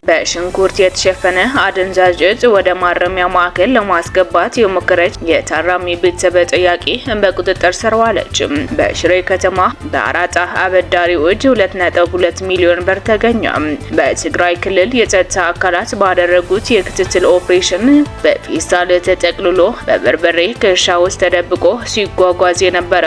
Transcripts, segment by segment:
በሽንኩርት የተሸፈነ አደንዛዥ እጽ ወደ ማረሚያ ማዕከል ለማስገባት የሞከረች የታራሚ ቤተሰብ ጠያቂ በቁጥጥር ስር ዋለች። በሽሬ ከተማ በአራጣ አበዳሪዎች 2.2 ሚሊዮን ብር ተገኘ። በትግራይ ክልል የጸጥታ አካላት ባደረጉት የክትትል ኦፕሬሽን በፌስታል ተጠቅልሎ በበርበሬ ከእርሻ ውስጥ ተደብቆ ሲጓጓዝ የነበረ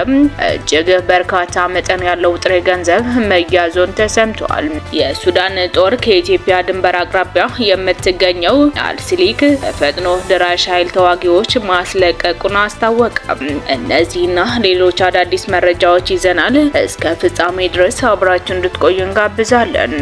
እጅግ በርካታ መጠን ያለው ጥሬ ገንዘብ መያዙን ተሰምቷል። የሱዳን ጦር ከኢትዮጵያ ድንበር አቅራቢያ የምትገኘው አልሲሊክ ፈጥኖ ደራሽ ኃይል ተዋጊዎች ማስለቀቁን አስታወቀ። እነዚህና ሌሎች አዳዲስ መረጃዎች ይዘናል። እስከ ፍጻሜ ድረስ አብራችሁን እንድትቆዩ እንጋብዛለን።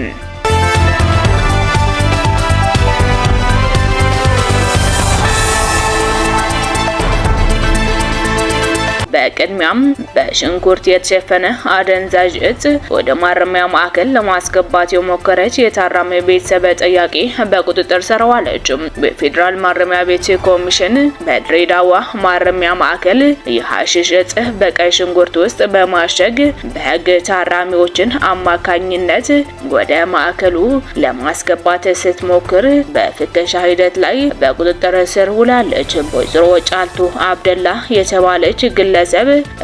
በቅድሚያም በሽንኩርት የተሸፈነ አደንዛዥ እጽ ወደ ማረሚያ ማዕከል ለማስገባት የሞከረች የታራሚ ቤተሰብ ጠያቂ በቁጥጥር ስር ዋለች። በፌዴራል ማረሚያ ቤት ኮሚሽን በድሬዳዋ ማረሚያ ማዕከል የሐሺሽ እጽ በቀይ ሽንኩርት ውስጥ በማሸግ በሕግ ታራሚዎችን አማካኝነት ወደ ማዕከሉ ለማስገባት ስትሞክር በፍተሻ ሂደት ላይ በቁጥጥር ስር ውላለች። ወይዘሮ ጫልቱ አብደላ የተባለች ግለሰብ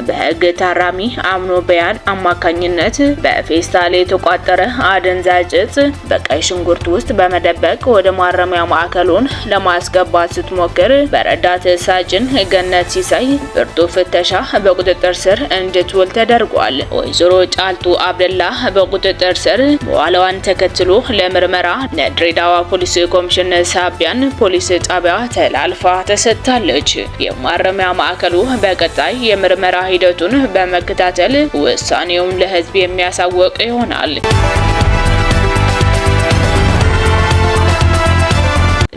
በሕግ ታራሚ አምኖ በያን አማካኝነት በፌስታል የተቋጠረ አደንዛዥ እጽ በቀይ ሽንኩርት ውስጥ በመደበቅ ወደ ማረሚያ ማዕከሉን ለማስገባት ስትሞክር በረዳት ሳጅን ገነት ሲሳይ ብርቱ ፍተሻ በቁጥጥር ስር እንድትውል ተደርጓል። ወይዘሮ ጫልቱ አብደላ በቁጥጥር ስር መዋሏን ተከትሎ ለምርመራ ለድሬዳዋ ፖሊስ ኮሚሽን ሳቢያን ፖሊስ ጣቢያ ተላልፋ ተሰጥታለች። የማረሚያ ማዕከሉ በቀጣይ የምርመራ ሂደቱን በመከታተል ውሳኔውን ለሕዝብ የሚያሳውቅ ይሆናል።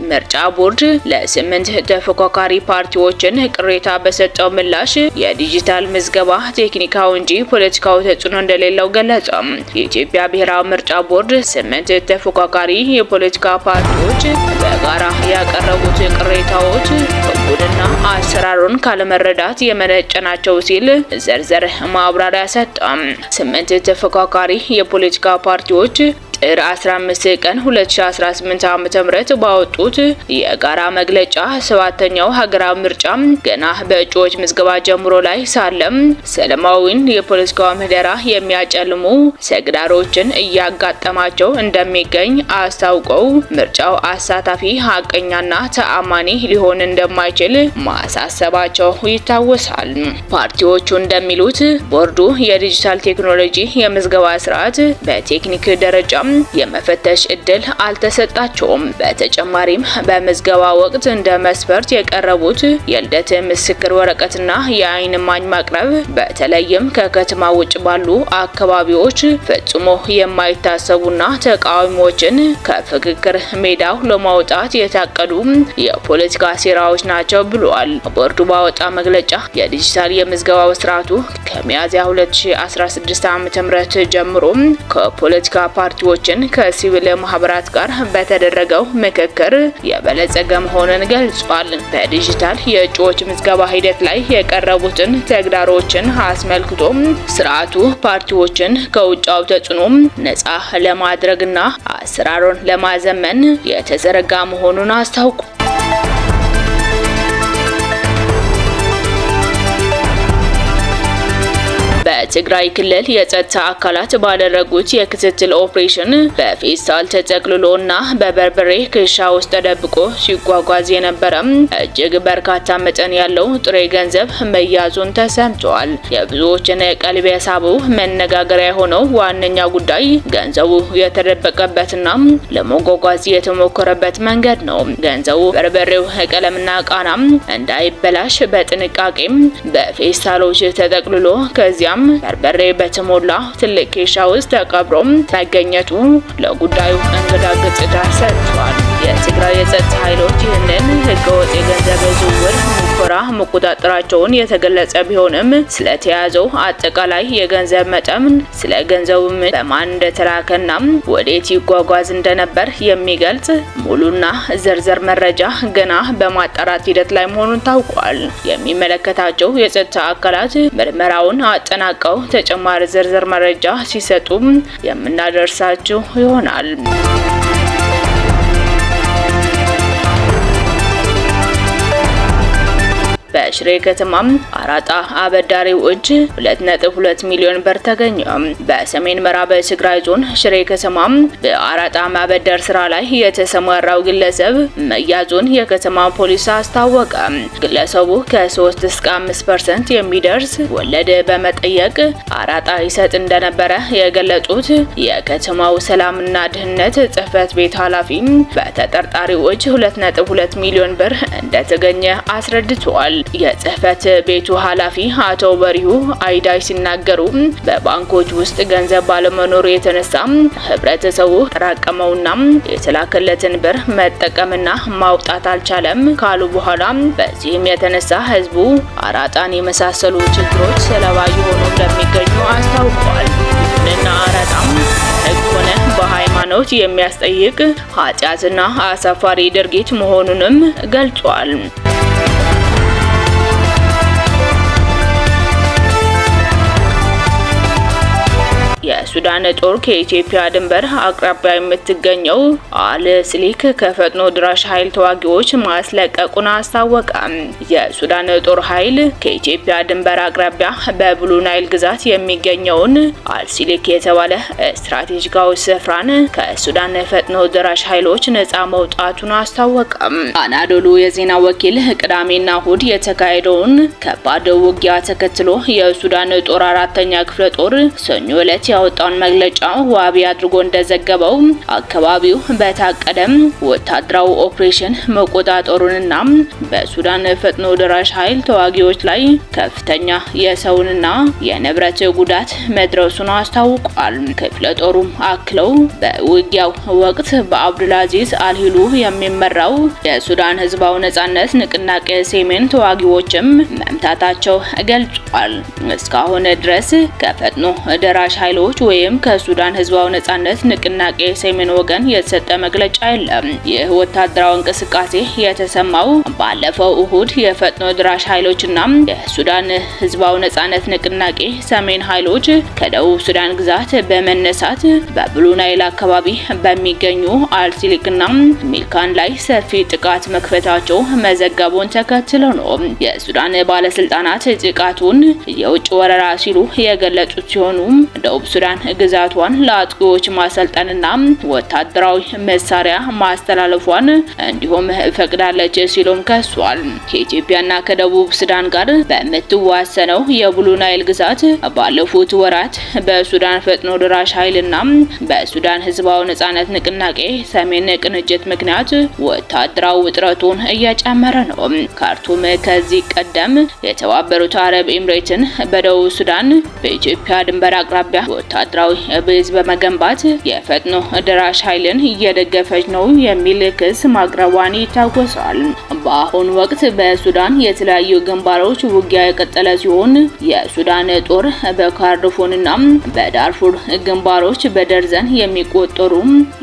ምርጫ ቦርድ ለ8 ተፎካካሪ ፓርቲዎችን ቅሬታ በሰጠው ምላሽ የዲጂታል ምዝገባ ቴክኒካው እንጂ ፖለቲካው ተጽዕኖ እንደሌለው ገለጸ። የኢትዮጵያ ብሔራዊ ምርጫ ቦርድ 8 ተፎካካሪ የፖለቲካ ፓርቲዎች በጋራ ያቀረቡት ቅሬታዎች ሕጉንና አሰራሩን ካለመረዳት የመነጨ ናቸው ሲል ዝርዝር ማብራሪያ ሰጠ። 8 ተፎካካሪ የፖለቲካ ፓርቲዎች ጥር 15 ቀን 2018 ዓ.ም ባወጡት የጋራ መግለጫ ሰባተኛው ሀገራዊ ምርጫ ገና በእጩዎች ምዝገባ ጀምሮ ላይ ሳለም ሰላማዊን የፖለቲካ ምህዳር የሚያጨልሙ ተግዳሮችን እያጋጠማቸው እንደሚገኝ አስታውቀው ምርጫው አሳታፊ ሀቀኛና ተአማኒ ሊሆን እንደማይችል ማሳሰባቸው ይታወሳል። ፓርቲዎቹ እንደሚሉት ቦርዱ የዲጂታል ቴክኖሎጂ የምዝገባ ስርዓት በቴክኒክ ደረጃ የመፈተሽ እድል አልተሰጣቸውም። በተጨማሪም በምዝገባ ወቅት እንደ መስፈርት የቀረቡት የልደት ምስክር ወረቀትና የአይን ማኝ ማቅረብ በተለይም ከከተማ ውጭ ባሉ አካባቢዎች ፈጽሞ የማይታሰቡና ተቃዋሚዎችን ከፍክክር ሜዳው ለማውጣት የታቀዱ የፖለቲካ ሴራዎች ናቸው ብሏል። ቦርዱ ባወጣ መግለጫ የዲጂታል የምዝገባ ስርዓቱ ከሚያዝያ 2016 ዓ.ም ጀምሮ ከፖለቲካ ፓርቲዎች ከሲቪል ማህበራት ጋር በተደረገው ምክክር የበለጸገ መሆኑን ገልጿል። በዲጂታል የእጩዎች ምዝገባ ሂደት ላይ የቀረቡትን ተግዳሮችን አስመልክቶ ስርዓቱ ፓርቲዎችን ከውጫው ተጽዕኖ ነፃ ለማድረግና አሰራሩን ለማዘመን የተዘረጋ መሆኑን አስታውቋል። በትግራይ ክልል የጸጥታ አካላት ባደረጉት የክትትል ኦፕሬሽን በፌስታል ተጠቅልሎና በበርበሬ ከእርሻ ውስጥ ተደብቆ ሲጓጓዝ የነበረ እጅግ በርካታ መጠን ያለው ጥሬ ገንዘብ መያዙን ተሰምቷል። የብዙዎችን ቀልብ የሳበው መነጋገሪያ የሆነው ዋነኛ ጉዳይ ገንዘቡ የተደበቀበትና ለመጓጓዝ የተሞከረበት መንገድ ነው። ገንዘቡ በርበሬው ቀለምና ቃናም እንዳይበላሽ በጥንቃቄም በፌስታሎች ተጠቅልሎ ከዚያም በርበሬ በተሞላ ትልቅ ኬሻ ውስጥ ተቀብሮ መገኘቱ ለጉዳዩ እንግዳ ገጽታ ሰጥቷል። የትግራይ የጸጥታ ኃይሎች ይህንን ህገወጥ የገንዘብ ዝውውር ሙከራ መቆጣጠራቸውን የተገለጸ ቢሆንም ስለተያዘው አጠቃላይ የገንዘብ መጠን፣ ስለ ገንዘቡ በማን እንደተላከና ወዴት ይጓጓዝ እንደነበር የሚገልጽ ሙሉና ዝርዝር መረጃ ገና በማጣራት ሂደት ላይ መሆኑን ታውቋል። የሚመለከታቸው የጸጥታ አካላት ምርመራውን አጠናቀው ተጨማሪ ዝርዝር መረጃ ሲሰጡ የምናደርሳችሁ ይሆናል። በሽሬ ከተማ አራጣ አበዳሪው እጅ 2.2 ሚሊዮን ብር ተገኘ። በሰሜን ምዕራብ ትግራይ ዞን ሽሬ ከተማ በአራጣ ማበደር ስራ ላይ የተሰማራው ግለሰብ መያዙን የከተማ ፖሊስ አስታወቀ። ግለሰቡ ከ3 እስከ 5% የሚደርስ ወለድ በመጠየቅ አራጣ ይሰጥ እንደነበረ የገለጹት የከተማው ሰላምና ደህንነት ጽሕፈት ቤት ኃላፊ በተጠርጣሪው እጅ 2.2 ሚሊዮን ብር እንደተገኘ አስረድተዋል። የጽሕፈት ቤቱ ኃላፊ አቶ በሪሁ አይዳይ ሲናገሩ በባንኮች ውስጥ ገንዘብ ባለመኖሩ የተነሳ ህብረተሰቡ ተራቀመውና የተላከለትን ብር መጠቀምና ማውጣት አልቻለም ካሉ በኋላ በዚህም የተነሳ ህዝቡ አራጣን የመሳሰሉ ችግሮች ሰለባ የሆኑ እንደሚገኙ አስታውቀዋል። ይሁንና አራጣም ህግ ሆነ በሃይማኖት የሚያስጠይቅ ኃጢአትና አሳፋሪ ድርጊት መሆኑንም ገልጿል። የሱዳን ጦር ከኢትዮጵያ ድንበር አቅራቢያ የምትገኘው አልስሊክ ከፈጥኖ ድራሽ ኃይል ተዋጊዎች ማስለቀቁን አስታወቀ። የሱዳን ጦር ኃይል ከኢትዮጵያ ድንበር አቅራቢያ በብሉ ናይል ግዛት የሚገኘውን አልስሊክ የተባለ ስትራቴጂካዊ ስፍራን ከሱዳን ፈጥኖ ድራሽ ኃይሎች ነጻ መውጣቱን አስታወቀ። አናዶሉ የዜና ወኪል ቅዳሜና እሁድ የተካሄደውን ከባድ ውጊያ ተከትሎ የሱዳን ጦር 4ኛ ክፍለ ጦር ሰኞ ዕለት ያወጣውን መግለጫ ዋቢ አድርጎ እንደዘገበው አካባቢው በታቀደም ወታደራዊ ኦፕሬሽን መቆጣጠሩንና በሱዳን ፈጥኖ ደራሽ ኃይል ተዋጊዎች ላይ ከፍተኛ የሰውንና የንብረት ጉዳት መድረሱን አስታውቋል። ክፍለ ጦሩም አክለው በውጊያው ወቅት በአብዱልአዚዝ አልሂሉ የሚመራው የሱዳን ህዝባዊ ነጻነት ንቅናቄ ሰሜን ተዋጊዎችም መምታታቸው ገልጿል። እስካሁን ድረስ ከፈጥኖ ደራሽ ኃይሎች ወይም ከሱዳን ህዝባዊ ነጻነት ንቅናቄ ሰሜን ወገን የተሰጠ መግለጫ የለም። ይህ ወታደራዊ እንቅስቃሴ የተሰማው ባለፈው እሁድ የፈጥኖ ድራሽ ኃይሎችና የሱዳን ህዝባዊ ነጻነት ንቅናቄ ሰሜን ኃይሎች ከደቡብ ሱዳን ግዛት በመነሳት በብሉ ናይል አካባቢ በሚገኙ አልሲሊክና ሚልካን ላይ ሰፊ ጥቃት መክፈታቸው መዘገቡን ተከትሎ ነው። የሱዳን ባለስልጣናት ጥቃቱን የውጭ ወረራ ሲሉ የገለጹት ሲሆኑ ደቡብ ሱዳን ግዛቷን ለአጥቂዎች ማሰልጠንና ወታደራዊ መሳሪያ ማስተላለፏን እንዲሁም ፈቅዳለች ሲሉም ከሷል። ከኢትዮጵያና ከደቡብ ሱዳን ጋር በምትዋሰነው የብሉ ናይል ግዛት ባለፉት ወራት በሱዳን ፈጥኖ ደራሽ ኃይልና በሱዳን ህዝባዊ ነጻነት ንቅናቄ ሰሜን ቅንጅት ምክንያት ወታደራዊ ውጥረቱን እየጨመረ ነው። ካርቱም ከዚህ ቀደም የተባበሩት አረብ ኤምሬትን በደቡብ ሱዳን በኢትዮጵያ ድንበር አቅራቢያ ወታደራዊ ቤዝ በመገንባት የፈጥኖ ደራሽ ኃይልን እየደገፈች ነው የሚል ክስ ማቅረቧን ይታወሳል። በአሁኑ ወቅት በሱዳን የተለያዩ ግንባሮች ውጊያ የቀጠለ ሲሆን የሱዳን ጦር በካርቱምና በዳርፉር ግንባሮች በደርዘን የሚቆጠሩ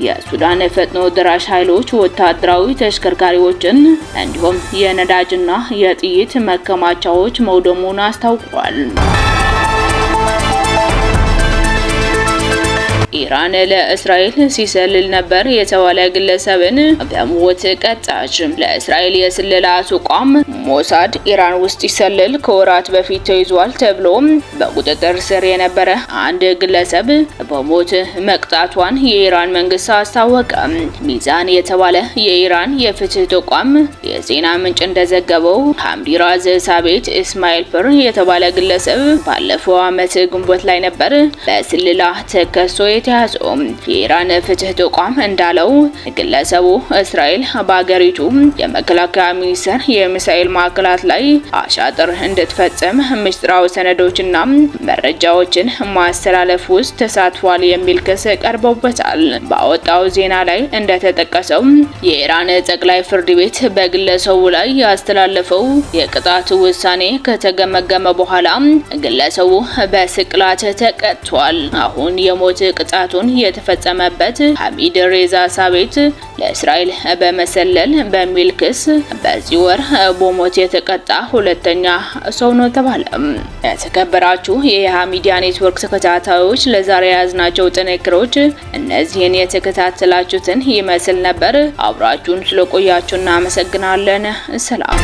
የሱዳን ፈጥኖ ደራሽ ኃይሎች ወታደራዊ ተሽከርካሪዎችን እንዲሁም የነዳጅና የጥይት መከማቻዎች መውደሙን አስታውቋል። ኢራን ለእስራኤል ሲሰልል ነበር የተባለ ግለሰብን በሞት ቀጣች። ለእስራኤል የስለላ ተቋም ሞሳድ ኢራን ውስጥ ሲሰልል ከወራት በፊት ተይዟል ተብሎ በቁጥጥር ስር የነበረ አንድ ግለሰብ በሞት መቅጣቷን የኢራን መንግስት አስታወቀ። ሚዛን የተባለ የኢራን የፍትህ ተቋም የዜና ምንጭ እንደዘገበው ሐምዲራዝ ሳቤት እስማኤል ፍር የተባለ ግለሰብ ባለፈው ዓመት ግንቦት ላይ ነበር በስለላ ተከሶ የተያዘው። የኢራን ፍትህ ተቋም እንዳለው ግለሰቡ እስራኤል በአገሪቱ የመከላከያ ሚኒስቴር የሚሳኤል ማዕከላት ላይ አሻጥር እንድትፈጽም ምስጢራዊ ሰነዶችና መረጃዎችን ማስተላለፍ ውስጥ ተሳትፏል የሚል ክስ ቀርቦበታል። ባወጣው ዜና ላይ እንደተጠቀሰው የኢራን ጠቅላይ ፍርድ ቤት በግለሰቡ ላይ ያስተላለፈው የቅጣት ውሳኔ ከተገመገመ በኋላ ግለሰቡ በስቅላት ተቀጥቷል። አሁን የሞት ቅጣቱን የተፈጸመበት ሐሚድ ሬዛ ሳቤት ለእስራኤል በመሰለል በሚል ክስ በዚህ ወር በሞት የተቀጣ ሁለተኛ ሰው ነው ተባለ። የተከበራችሁ የየሃ ሚዲያ ኔትወርክ ተከታታዮች ለዛሬ ያዝናቸው ጥንቅሮች እነዚህን የተከታተላችሁትን ይመስል ነበር። አብራችሁን ስለቆያችሁ እናመሰግናለን። ሰላም።